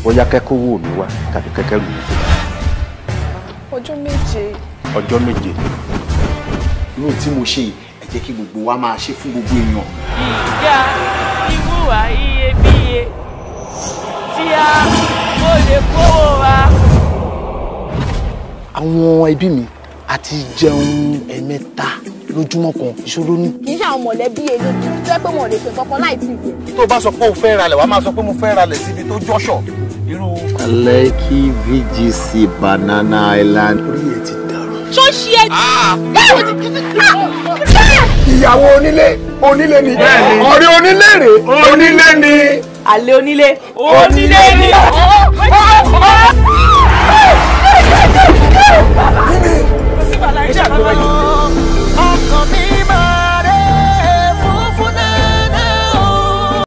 bóyá kẹ́kọ̀ọ́ wò mí wá tàbí kẹ́kẹ́ rù mí. Ọjọ́ méje. Ọjọ́ méje. Irú tí mo ṣe ẹ jẹ́ kí gbogbo wa máa ṣe fún gbogbo èèyàn. Ìyá ìwúwà iyebíye tí a kò lè kówó wa. Àwọn ẹbí mi àti jẹun ẹ̀mẹ́ta lójúmọ́ kan ìṣòro ní. Kì í ṣe àwọn mọ̀lẹ́bí eléyìí tó jẹ́ pé wọn ò lè ṣe kankan láì tí ì yẹ. Tó o bá sọ pé o fẹ́ ralẹ̀ wàá máa sọ pé mo fẹ́ ralẹ̀ síbi tó jọ́ṣọ̀ irú. Lekki VGC Banana Island. Orí ẹ̀ ti dàrú. Ṣó ṣe é. Ìyàwó onílé ni. Ọ̀rẹ́ onílé rè onílé ni. Àlè onílé ni. Kíni?